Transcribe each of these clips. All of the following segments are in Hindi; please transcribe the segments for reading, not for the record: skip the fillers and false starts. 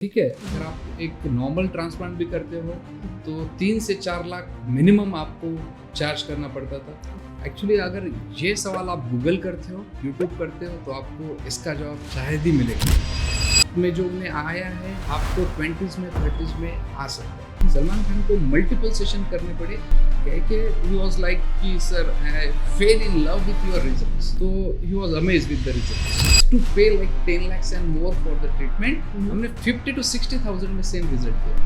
ठीक है, अगर आप एक नॉर्मल ट्रांसप्लांट भी करते हो तो 3 से 4 लाख मिनिमम आपको चार्ज करना पड़ता था। एक्चुअली अगर ये सवाल आप गूगल करते हो, यूट्यूब करते हो तो आपको इसका जवाब शायद ही मिलेगा। में जो उन्हें आया है आपको 20s में 30s में आ सकता है। सलमान खान को मल्टीपल सेशन करने पड़े कि ही वाज लाइक कि sir I fell in love with your results, तो he was amazed with the results. To pay like 10 lakhs and more for the treatment, हमने 50 to 60,000 में सेम रिजल्ट दिया।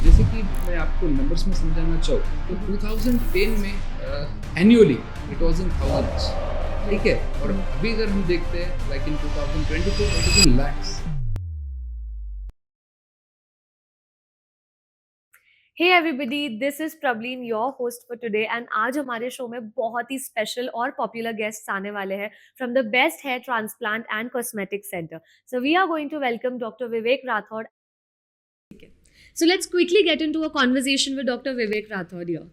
जैसे कि मैं आपको नंबर्स में समझाना चाहूँ तो 2010 में annually it was in thousands, ठीक है, और अभी अगर हम देखते हैं like in 2024 it is in lakhs. Hey everybody, this is Prableen, your host for today, and आज हमारे शो में बहुत ही स्पेशल और पॉपुलर गेस्ट्स आने वाले हैं from the best hair transplant and cosmetic center. So we are going to welcome Dr. Vivek Rathod. So let's quickly get into a conversation with Dr. Vivek Rathod here.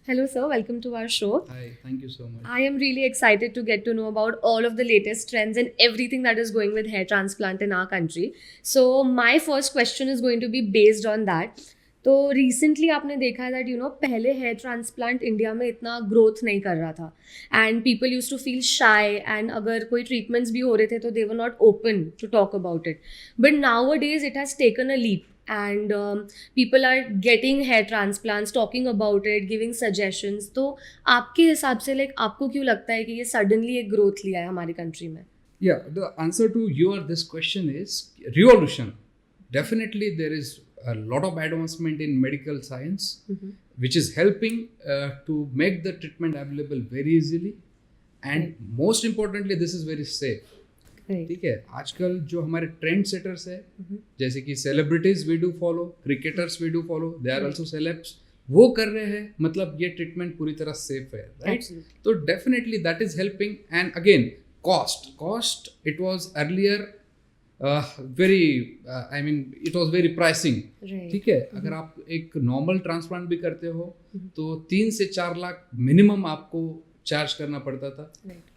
Hello sir, welcome to our show. Hi, thank you so much. I am really excited to get to know about all of the latest trends and everything that is going with hair transplant in our country. So my first question is going to be based on that. तो रिसेंटली आपने देखा है दैट पहले हेयर ट्रांसप्लांट इंडिया में इतना ग्रोथ नहीं कर रहा था and people used to feel shy and अगर कोई ट्रीटमेंट्स भी हो रहे थे तो they were not open to talk about it, but nowadays it has taken a leap and people are getting hair transplants, talking about it, giving suggestions. तो आपके हिसाब से लाइक आपको क्यों लगता है कि ये सडनली एक ग्रोथ लिया है हमारी कंट्री में? Yeah, the answer to this question is revolution. Definitely there is a lot of advancement in medical science, which is helping to make the treatment available very easily, and most importantly this is very safe. ठीक है, आजकल जो हमारे ट्रेंड सेटर्स है जैसे कि celebrities we do follow, cricketers we do follow, they are also celebs, वो कर रहे हैं, मतलब ये ट्रीटमेंट पूरी तरह सेफ है, राइट? तो definitely that is helping. And again cost it was earlier very I mean it was very pricing, ठीक है। अगर आप एक नॉर्मल ट्रांसप्लांट भी करते हो तो 3 से 4 लाख मिनिमम आपको चार्ज करना पड़ता था,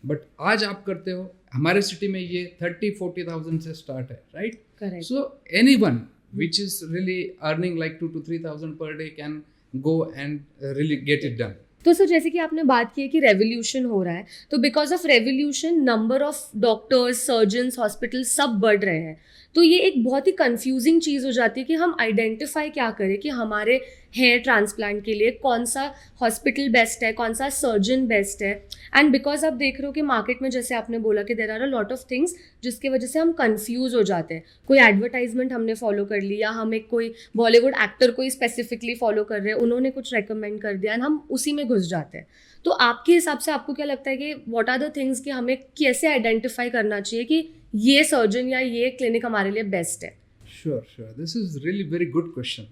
बट आज आप करते हो, हमारे सिटी में ये 30-40,000 से स्टार्ट है, right? So anyone which is really earning like 2 to 3,000 per day can go and really get it done. तो सर जैसे कि आपने बात की है कि रेवोल्यूशन हो रहा है, तो because of revolution number of doctors, surgeons, hospital सब बढ़ रहे हैं, तो ये एक बहुत ही कंफ्यूजिंग चीज़ हो जाती है कि हम आइडेंटिफाई क्या करें कि हमारे हेयर ट्रांसप्लांट के लिए कौन सा हॉस्पिटल बेस्ट है, कौन सा सर्जन बेस्ट है। एंड बिकॉज आप देख रहे हो कि मार्केट में जैसे आपने बोला कि there are a lot of things जिसकी वजह से हम कंफ्यूज हो जाते हैं। कोई एडवर्टाइजमेंट हमने फॉलो कर ली या हम एक कोई बॉलीवुड एक्टर को ही स्पेसिफिकली फॉलो कर रहे हैं, उन्होंने कुछ रेकमेंड कर दिया एंड हम उसी में घुस जाते हैं। तो आपके हिसाब से आपको क्या लगता है कि व्हाट आर द थिंग्स कि हमें कैसे आइडेंटिफाई करना चाहिए कि ये सर्जन या ये क्लिनिक हमारे लिए बेस्ट है? Sure. This is really very good question.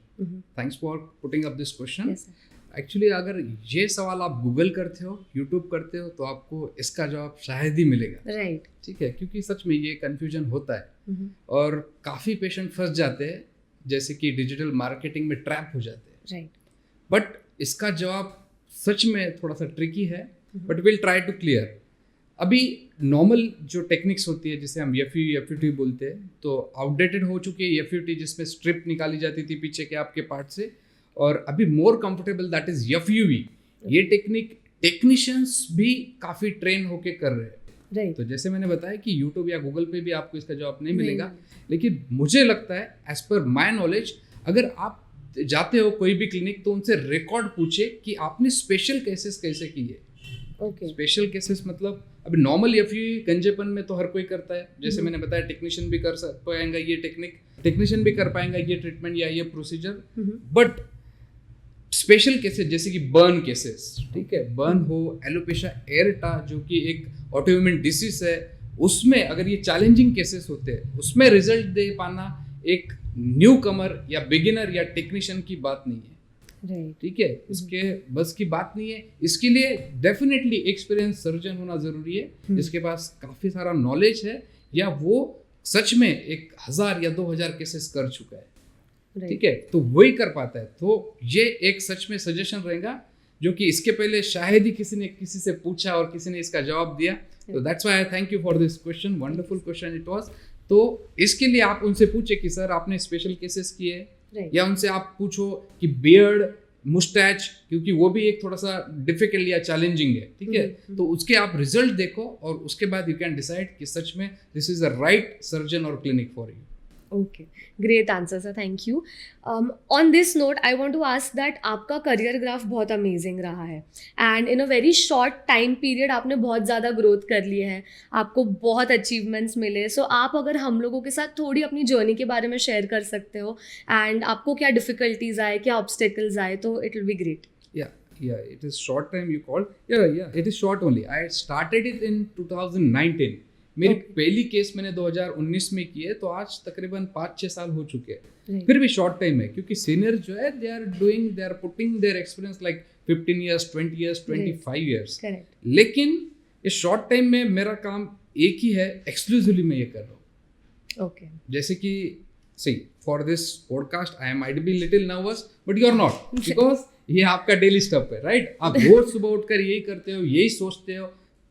Thanks for putting up this question. Yes, sir. Actually अगर ये सवाल आप गूगल करते हो, यूट्यूब करते हो तो आपको इसका जवाब शायद ही मिलेगा, राइट? ठीक है, क्योंकि सच में ये कन्फ्यूजन होता है और काफ़ी पेशेंट फंस जाते हैं, जैसे कि डिजिटल मार्केटिंग में ट्रैप हो जाते हैं, राइट? बट इसका जवाब सच में थोड़ा सा ट्रिकी है, but will try to clear. अभी नॉर्मल जो टेक्निक्स होती है जिसे हम एफ बोलते हैं, तो आउटडेटेड हो चुकी है एफ जिसमें स्ट्रिप निकाली जाती थी पीछे के आपके पार्ट से, और अभी more comfortable that is F. ये टेक्निक टेक्नीशियंस भी काफ़ी ट्रेन होके कर रहे हैं, राइट? तो जैसे मैंने बताया कि यूट्यूब या गूगल पे भी आपको इसका जवाब नहीं मिलेगा, लेकिन मुझे लगता है एज पर माई नॉलेज अगर आप जाते हो कोई भी क्लिनिक तो उनसे रिकॉर्ड पूछे कि आपने स्पेशल केसेस कैसे किए। स्पेशल केसेस मतलब अभी नॉर्मल एफ गंजेपन में तो हर कोई करता है, जैसे मैंने बताया टेक्नीशियन भी कर पाएगा ये टेक्नीशियन भी कर पाएगा ये ट्रीटमेंट या ये प्रोसीजर, बट स्पेशल केसेस जैसे कि बर्न केसेस, ठीक है, बर्न हो, एलोपेशिया एरेटा जो कि एक ऑटोइम्यून डिसीज है, उसमें अगर ये चैलेंजिंग केसेस होते हैं उसमें रिजल्ट दे पाना एक न्यू कमर या बिगिनर या टेक्नीशियन की बात नहीं है, ठीक है, उसके बस की बात नहीं है। इसके लिए डेफिनेटली एक्सपीरियंस सर्जन होना जरूरी है जिसके पास काफी सारा नॉलेज है या वो सच में 1,000 या 2,000 केसेस कर चुका है, ठीक है, तो वही कर पाता है। तो ये एक सच में सजेशन रहेगा जो कि इसके पहले शायद ही किसी ने किसी से पूछा और किसी ने इसका जवाब दिया, तो that's why I thank you for this question, wonderful question it was. तो इसके लिए आप उनसे पूछे कि सर आपने स्पेशल केसेस किए हैं, Right. या उनसे आप पूछो कि बियर्ड मुस्टैच, क्योंकि वो भी एक थोड़ा सा डिफिकल्ट या चैलेंजिंग है, ठीक है, तो उसके आप रिजल्ट देखो और उसके बाद यू कैन डिसाइड कि सच में this is a right surgeon और clinic for you. Okay, great answer, sir. Thank you. On this note, I want to ask that आपका करियर ग्राफ बहुत अमेजिंग रहा है and in a very short time period आपने बहुत ज़्यादा ग्रोथ कर ली है, आपको बहुत अचीवमेंट्स मिले. सो आप अगर हम लोगों के साथ थोड़ी अपनी जर्नी के बारे में शेयर कर सकते हो एंड आपको क्या डिफ़िकल्टीज आए, क्या ऑब्स्टेकल्स आए, तो it will be great. Yeah, it is short time you called. Yeah, it is short only. I started it in 2019. मेरी पहली केस मैंने 2019 में की है, तो आज तकरीबन 5-6 साल हो चुके हैं. फिर भी शॉर्ट टाइम है, क्योंकि सीनियर जो है they are putting their experience like 15 years, 20 years, 25 years. लेकिन इस शॉर्ट टाइम में मेरा काम एक ही है, एक्सक्लूसिवली मैं ये कर रहा हूँ. ओके, जैसे कि see for this podcast I might be little nervous, but you are not, because ये आपका डेली स्टफ है, राइट? आप रोज सुबह उठकर यही करते हो, यही सोचते हो,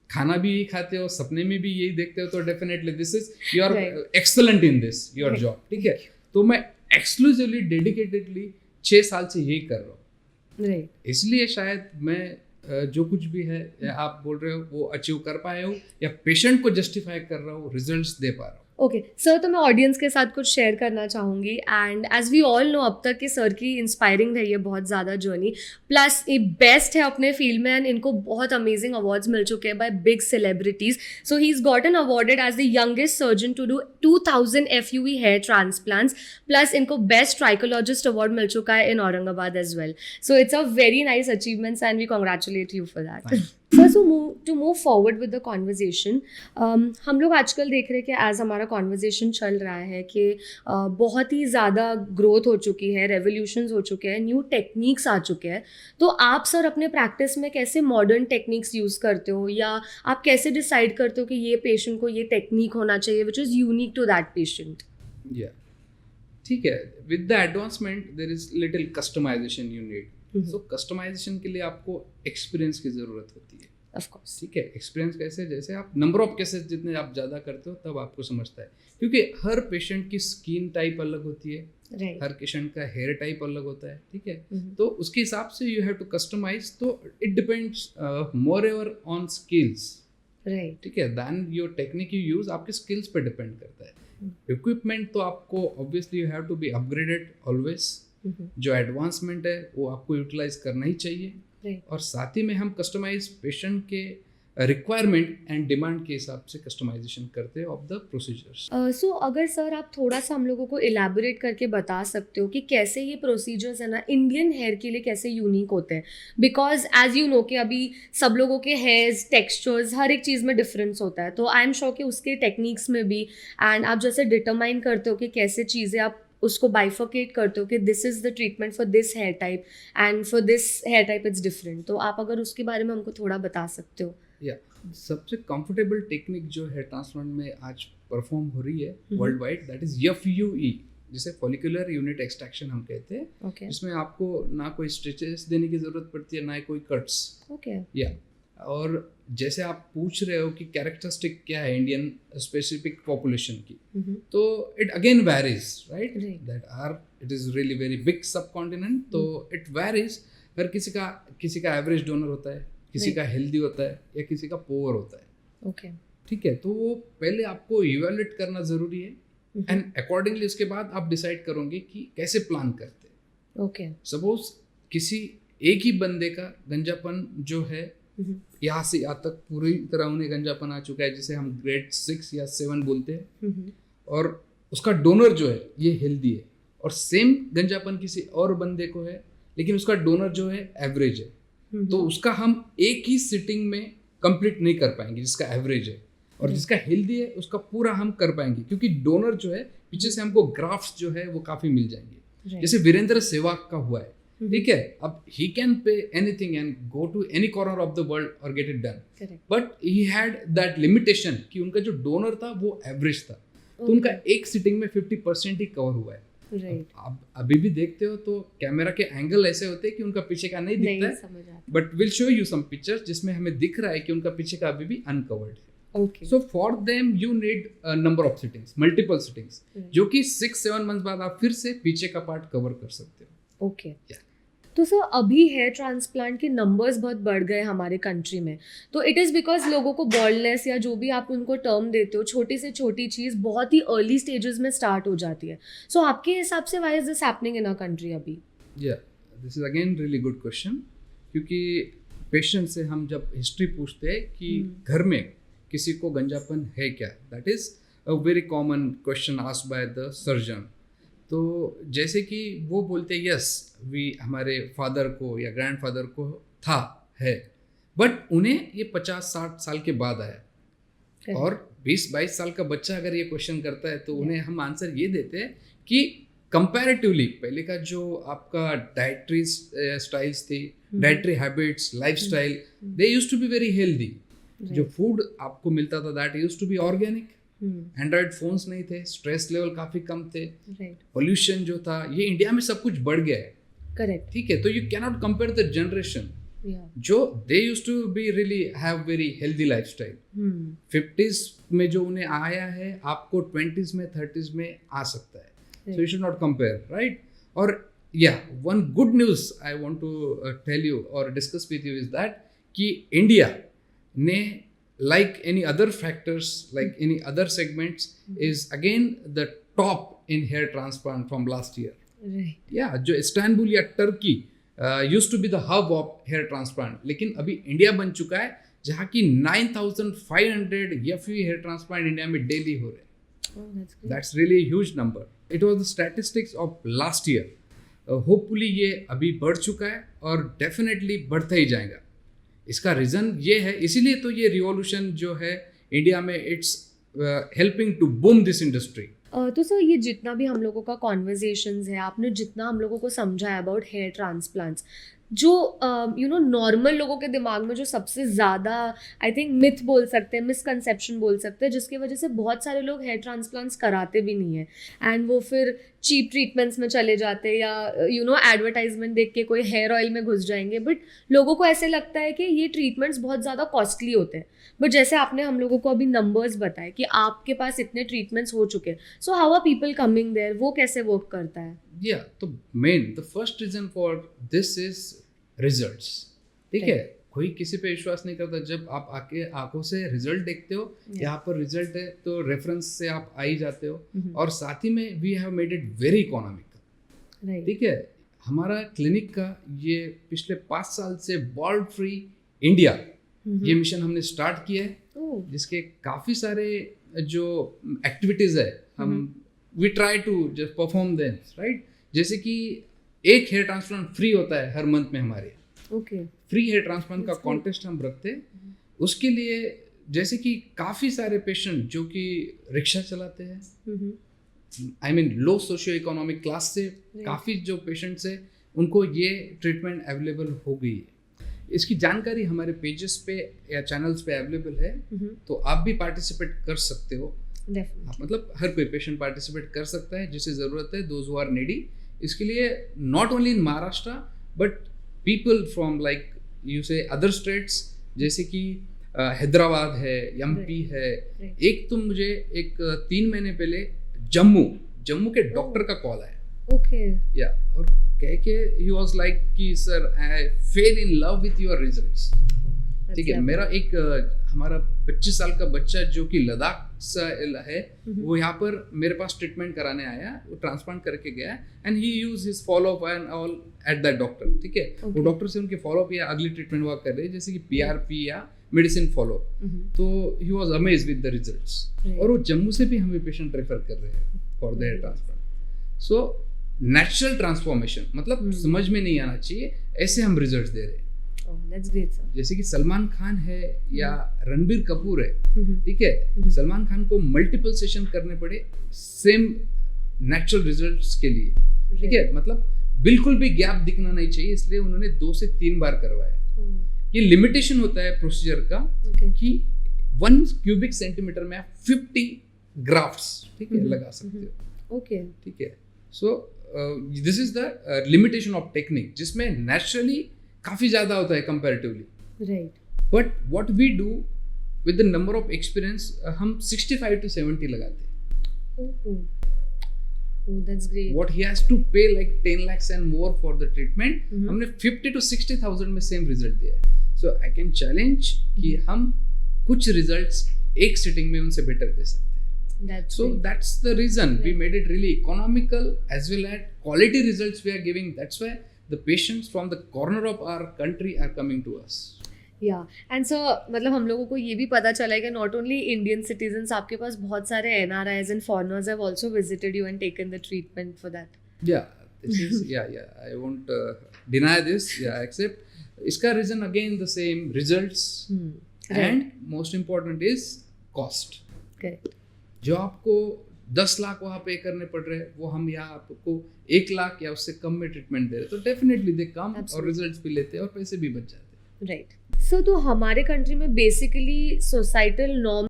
खाना भी यही खाते हो, सपने में भी यही देखते हो, तो definitely this is you are excellent in this your job, ठीक है? तो मैं एक्सक्लूसिवली डेडिकेटेडली 6 साल से यही कर रहा हूँ. इसलिए शायद मैं जो कुछ भी है आप बोल रहे हो वो अचीव कर पाए हो, या पेशेंट को जस्टिफाई कर रहा हूँ, रिजल्ट्स दे पा रहा हूँ. ओके सर, तो मैं ऑडियंस के साथ कुछ शेयर करना चाहूँगी and as we all know अब तक कि सर की इंस्पायरिंग रही है बहुत ज़्यादा जर्नी, प्लस ये बेस्ट है अपने फील्ड में एंड इनको बहुत अमेजिंग अवार्ड्स मिल चुके हैं by big celebrities. So he is gotten awarded as the youngest surgeon to do 2000 FUE hair transplants, plus इनको बेस्ट ट्राइकोलॉजिस्ट अवार्ड मिल चुका है in Aurangabad as well. So it's a very nice achievements and we congratulate you for that. First, to move forward with the conversation, हम लोग आजकल देख रहे हैं कि एज हमारा कॉन्वर्जेसन चल रहा है कि बहुत ही ज़्यादा ग्रोथ हो चुकी है, रेवोल्यूशंस हो चुके हैं, न्यू टेक्निक्स आ चुके हैं. तो आप सर अपने प्रैक्टिस में कैसे मॉडर्न टेक्निक्स यूज़ करते हो, या आप कैसे डिसाइड करते हो कि ये पेशेंट को ये टेक्निक होना चाहिए which is unique to that patient? ठीक है, with the advancement there is little customization you need. So customization के लिए आपको एक्सपीरियंस की ज़रूरत होती है. ऑफ कोर्स, ठीक है. एक्सपीरियंस कैसे? जैसे आप नंबर ऑफ केसेस जितने आप ज़्यादा करते हो तब आपको समझता है, क्योंकि हर पेशेंट की स्किन टाइप अलग होती है, हर पेशेंट का हेयर टाइप अलग होता है, ठीक है? तो उसके हिसाब से यू हैव टू कस्टमाइज. तो it depends more ever on skills, ठीक है, than your technique you use आपके स्किल्स पे डिपेंड करता है. इक्विपमेंट तो आपको obviously you have to be upgraded always. जो एडवांसमेंट है वो आपको यूटिलाइज करना ही चाहिए, और साथ ही में हम कस्टमाइज पेशेंट के रिक्वायरमेंट एंड डिमांड के हिसाब से कस्टमाइजेशन करते हैं ऑफ द प्रोसीजर्स. सो अगर सर आप थोड़ा सा हम लोगों को इलेबोरेट करके बता सकते हो कि कैसे ये प्रोसीजर्स है ना इंडियन हेयर के लिए कैसे यूनिक होते हैं, बिकॉज एज यू नो कि अभी सब लोगों के हेयर्स, टेक्सचर्स, हर एक चीज़ में डिफरेंस होता है. तो आई एम श्योर कि उसके टेक्निक्स में भी एंड आप जैसे डिटरमाइन करते हो कि कैसे चीज़ें आप उसको बाइफर्केट करते हो कि this is the treatment for this hair type and for this hair type it's different. तो आप अगर उसके बारे में हमको थोड़ा बता सकते हो. सबसे कंफर्टेबल टेक्निक जो हेयर ट्रांसप्लांट में आज परफॉर्म हो रही है world wide, that is FUE, जिसे फॉलिकुलर यूनिट एक्सट्रैक्शन हम कहते हैं. इसमें आपको ना कोई स्टिचेस देने की जरूरत पड़ती है, ना कोई कट्स. और जैसे आप पूछ रहे हो कि कैरेक्टरिस्टिक क्या है इंडियन स्पेसिफिक पॉपुलेशन की, तो it again varies, right? That are it is really very big subcontinent, तो इट वैरीज. हर किसी का एवरेज डोनर होता है, किसी का हेल्दी होता है, या किसी का पोअर होता है. ठीक है, तो वो पहले आपको इवेल्युएट करना जरूरी है, एंड अकॉर्डिंगली उसके बाद आप डिसाइड करोगे कि कैसे प्लान करते हैं. सपोज किसी एक ही बंदे का गंजापन जो है यहाँ से यहाँ तक पूरी तरह उन्हें गंजापन आ चुका है, जिसे हम ग्रेड 6 या 7 बोलते हैं, और उसका डोनर जो है ये हेल्दी है, और सेम गंजापन किसी और बंदे को है लेकिन उसका डोनर जो है एवरेज है. तो उसका हम एक ही सिटिंग में कंप्लीट नहीं कर पाएंगे जिसका एवरेज है, और जिसका हेल्दी है उसका पूरा हम कर पाएंगे, क्योंकि डोनर जो है पीछे से हमको ग्राफ्ट्स जो है वो काफ़ी मिल जाएंगे. जैसे वीरेंद्र सहवाग का हुआ है, ठीक है, अब he can pay anything and go to any corner of the world और get it done, but he had that limitation कि उनका जो डोनर था वो एवरेज था. तो उनका एक सिटिंग में 50% ही कवर हुआ है. आप अभी भी देखते हो तो कैमरा के एंगल ऐसे होते हैं कि उनका पीछे का नहीं दिखता है, but will show you some pictures जिसमें हमें दिख रहा है कि उनका पीछे का अभी भी अनकवर्ड है. Okay so for them you need number of sittings, multiple sittings, जो कि 6-7 मंथ बाद आप फिर से पीछे का पार्ट कवर कर सकते हो। Okay Yeah. तो सर अभी हेयर ट्रांसप्लांट के नंबर्स बहुत बढ़ गए हमारे कंट्री में, तो इट इज़ बिकॉज लोगों को बॉल्डनेस या जो भी आप उनको टर्म देते हो, छोटी से छोटी चीज़ बहुत ही अर्ली स्टेजेस में स्टार्ट हो जाती है। सो आपके हिसाब से why is this happening in a country अभी? This is again really good question, क्योंकि पेशेंट से हम जब हिस्ट्री पूछते हैं कि घर में किसी को गंजापन है क्या, that is a very common question asked by the surgeon. तो जैसे कि वो बोलते हैं यस वी, हमारे फादर को या ग्रैंडफादर को था, है, बट उन्हें ये 50-60 साल के बाद आया। और 20-22 साल का बच्चा अगर ये क्वेश्चन करता है तो उन्हें हम आंसर ये देते हैं कि कंपैरेटिवली पहले का जो आपका डाइटरी स्टाइल्स थी, dietary habits, lifestyle, they used to be very healthy. जो फूड आपको मिलता था that used to be organic. Android phones नहीं थे, स्ट्रेस लेवल काफी कम थे, पोल्यूशन जो था, ये इंडिया में सब कुछ बढ़ गया है। करेक्ट। ठीक है, तो you can not compare the generation जो they used to be really have very healthy lifestyle. 50s में जो उन्हें आया है आपको 20s में 30s में आ सकता है। So you should not compare, right? और या one good news I want to tell you और discuss with you is that कि इंडिया ने like any other factors, like any other segments, is again the top in hair transplant from last year. Right. Yeah, जो इस्तांबुल या Turkey used to be the hub of hair transplant, लेकिन अभी इंडिया बन चुका है जहाँ की 9,500 FUE hair transplant इंडिया में डेली हो रहे हैं। Oh, that's great. That's really a huge number. It was the statistics of last year. Hopefully ये अभी बढ़ चुका है और definitely बढ़ता ही जाएगा। इसका रीज़न ये है, इसीलिए तो ये रिवॉल्यूशन जो है इंडिया में, it's helping to boom this industry. तो सर ये जितना भी हम लोगों का कॉन्वर्जेशंस है, आपने जितना हम लोगों को समझा है अबाउट हेयर ट्रांसप्लांट्स, जो नॉर्मल लोगों के दिमाग में जो सबसे ज़्यादा आई थिंक मिथ बोल सकते हैं, मिसकंसेप्शन बोल सकते हैं, जिसकी वजह से बहुत सारे लोग हेयर ट्रांसप्लांट्स कराते भी नहीं है एंड वो फिर चीप ट्रीटमेंट्स में चले जाते हैं या एडवर्टाइजमेंट देख के कोई हेयर ऑयल में घुस जाएंगे। बट लोगों को ऐसे लगता है कि ये ट्रीटमेंट्स बहुत ज़्यादा कॉस्टली होते हैं। बट जैसे आपने हम लोगों को अभी नंबर्स बताए कि आपके पास इतने ट्रीटमेंट्स हो चुके हैं, so how are people coming there, वो कैसे वर्क करता है? तो main the first reason for this is results. ठीक है, कोई किसी पे विश्वास नहीं करता। जब आप आके आंखों से रिजल्ट देखते हो, यहाँ पर रिजल्ट है तो रेफरेंस से आप आ ही जाते हो। और साथ ही में we have made it very economical. ठीक है, हमारा क्लिनिक का ये पिछले 5 साल से बॉल्ड फ्री इंडिया ये मिशन हमने स्टार्ट किया है, जिसके काफ़ी सारे जो एक्टिविटीज़ है हम we try to just perform them, right? जैसे कि एक हेयर ट्रांसप्लांट फ्री होता है हर मंथ में हमारे। फ्री हेयर ट्रांसप्लांट का कॉन्टेस्ट हम रखते हैं। उसके लिए जैसे कि काफ़ी सारे पेशेंट जो कि रिक्शा चलाते हैं, I mean low socio economic class से काफ़ी जो पेशेंट्स है उनको ये ट्रीटमेंट अवेलेबल हो गई है। इसकी जानकारी हमारे पेजेस पे या चैनल्स पे अवेलेबल है, तो आप भी पार्टिसिपेट कर सकते हो। मतलब हर कोई पेशेंट पार्टिसिपेट कर सकता है जिसे ज़रूरत है, दोज हु आर नीडी। इसके लिए not only in Maharashtra but people from like you say other states, जैसे कि हैदराबाद है, एमपी है। एक तो मुझे एक 3 महीने पहले जम्मू के डॉक्टर का कॉल आया। या और कह के ही वाज लाइक कि sir I fell in love with your results. ठीक है, मेरा एक हमारा 25 साल का बच्चा जो कि लद्दाख से है, वो यहाँ पर मेरे पास ट्रीटमेंट कराने आया, वो ट्रांसप्लांट करके गया and he use his follow up and all at that doctor. ठीक है, वो डॉक्टर से उनके फॉलो अप या अगली ट्रीटमेंट वर्क कर रहे हैं, जैसे कि PRP या मेडिसिन फॉलो। तो he was amazed with the results. और वो जम्मू से भी हमें पेशेंट रेफर कर रहे हैं for the hair transplant. So natural transformation, मतलब समझ में नहीं आना चाहिए, ऐसे हम रिजल्ट्स दे रहे हैं। That's great, sir. जैसे कि सलमान खान है या रणबीर कपूर है, ठीक है, सलमान खान को मल्टीपल सेशन करने पड़े सेम नेचुरल रिजल्ट्स के लिए। ठीक है, मतलब बिल्कुल भी गैप दिखना नहीं चाहिए, इसलिए उन्होंने 2 से 3 बार करवाया। ये लिमिटेशन होता है प्रोसीजर का कि 1 क्यूबिक सेंटीमीटर में आप 50 ग्राफ्ट्स, ठीक है, लगा सकते हो। ठीक है, so this is the limitation of technique, जिसमें नेचुरली काफ़ी ज़्यादा होता है comparatively. Right. But what we do with the number of experience हम 65 to 70 लगाते हैं. Oh, that's great. What he has to pay like 10 lakhs and more for the treatment, हमने 50 to 60,000 में सेम रिजल्ट दिया है. So I can challenge कि हम कुछ रिजल्ट्स एक सिटिंग में उनसे बेटर दे सकते हैं. That's So great. that's the reason we made it really economical as well as quality results we are giving. That's why the patients from the corner of our country are coming to us. या एंड सर मतलब हम लोगों को ये भी पता चला है कि नॉट ओनली इंडियन सिटीजन्स, आपके पास बहुत सारे NRIs and foreigners have also visited you and taken the treatment for that. Yeah, this is yeah. I won't deny this. Yeah, I accept. इसका reason again the same results and most important is cost. Correct. जो आपको 10 लाख वहाँ पे करने पड़ रहे हैं, वो हम यहाँ आपको 1 लाख या उससे कम में ट्रीटमेंट दे रहे हैं, तो डेफिनेटली दे कम और रिजल्ट्स भी लेते हैं और पैसे भी बच जाते हैं. राइट. सो तो हमारे कंट्री में बेसिकली सोसाइटल नॉर्म